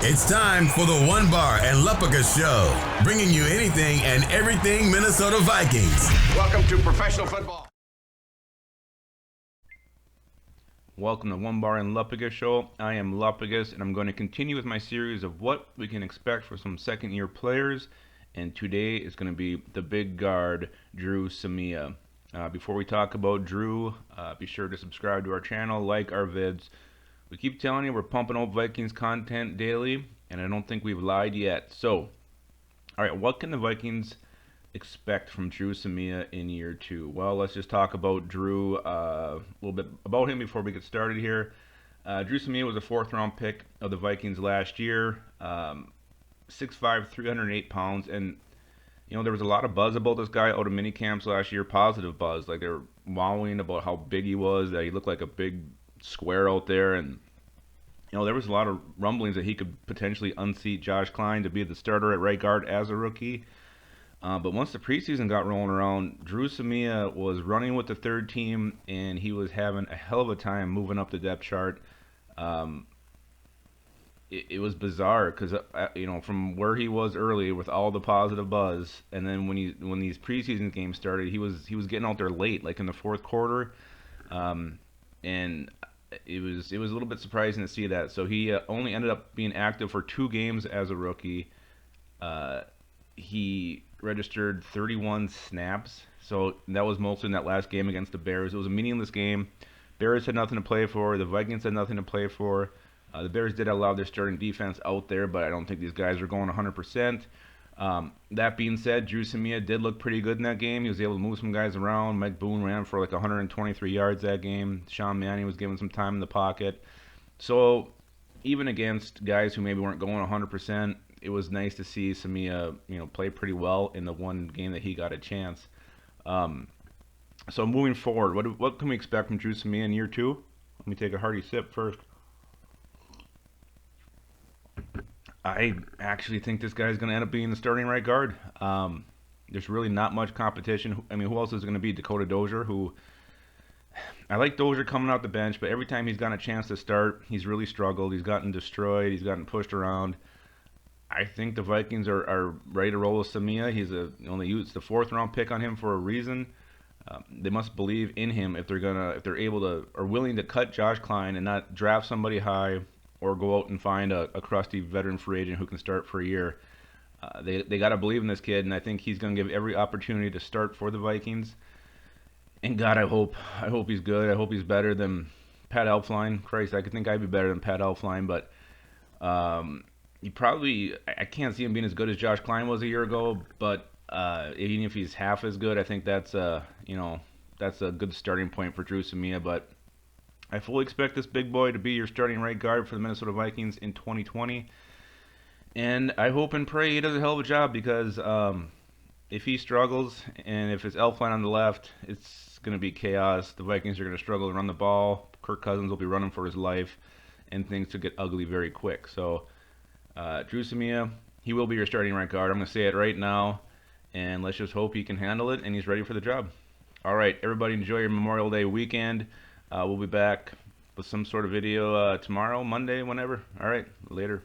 It's time for the One Bar and Lupagus Show, bringing you anything and everything Minnesota Vikings. Welcome to professional football. Welcome to One Bar and Lupagus Show. I am Lupagus, and I'm going to continue with my series of what we can expect for some second-year players. And today is going to be the big guard, Dru Samia. Before we talk about Dru, be sure to subscribe to our channel, like our vids. We keep telling you we're pumping out Vikings content daily, and I don't think we've lied yet. So, alright, what can the Vikings expect from Dru Samia in year 2? Well, let's just talk about Dru, a little bit about him before we get started here. Dru Samia was a 4th round pick of the Vikings last year, 6'5", 308 pounds, and you know, there was a lot of buzz about this guy out of mini camps last year, positive buzz. Like, they were wowing about how big he was, that he looked like a big square out there, and you know, there was a lot of rumblings that he could potentially unseat Josh Klein to be the starter at right guard as a rookie. But once the preseason got rolling around, Dru Samia was running with the 3rd team, and he was having a hell of a time moving up the depth chart. It was bizarre because you know, from where he was early with all the positive buzz, and then when these preseason games started, he was getting out there late, like in the 4th quarter, and it was a little bit surprising to see that. So he only ended up being active for 2 games as a rookie. He registered 31 snaps, so that was mostly in that last game against the Bears. It was a meaningless game. Bears had nothing to play for. The Vikings had nothing to play for. The Bears did allow their starting defense out there, but I don't think these guys are going 100%. That being said, Dru Samia did look pretty good in that game. He was able to move some guys around. Mike Boone ran for like 123 yards that game. Sean Mannion was given some time in the pocket. So even against guys who maybe weren't going 100%, it was nice to see Samia, you know, play pretty well in the one game that he got a chance. So moving forward, what can we expect from Dru Samia in year 2? Let me take a hearty sip first. I actually think this guy's going to end up being the starting right guard. There's really not much competition. I mean, who else is going to be? Dakota Dozier, who I like Dozier coming out the bench, but every time he's gotten a chance to start, he's really struggled. He's gotten destroyed. He's gotten pushed around. I think the Vikings are ready to roll with Samia. He's only used the 4th round pick on him for a reason. They must believe in him if they're able to or willing to cut Josh Klein and not draft somebody high or go out and find a crusty veteran free agent who can start for a year. They got to believe in this kid, and I think he's going to give every opportunity to start for the Vikings. And God, I hope he's good. I hope he's better than Pat Elflein. Christ, I could think I'd be better than Pat Elflein, but I can't see him being as good as Josh Klein was a year ago. But even if he's half as good, I think that's a good starting point for Dru Samia. But I fully expect this big boy to be your starting right guard for the Minnesota Vikings in 2020. And I hope and pray he does a hell of a job, because if he struggles and if it's Elflein on the left, it's going to be chaos. The Vikings are going to struggle to run the ball. Kirk Cousins will be running for his life, and things will get ugly very quick. So Dru Samia, he will be your starting right guard. I'm going to say it right now, and let's just hope he can handle it and he's ready for the job. All right, everybody, enjoy your Memorial Day weekend. We'll be back with some sort of video tomorrow, Monday, whenever. All right, later.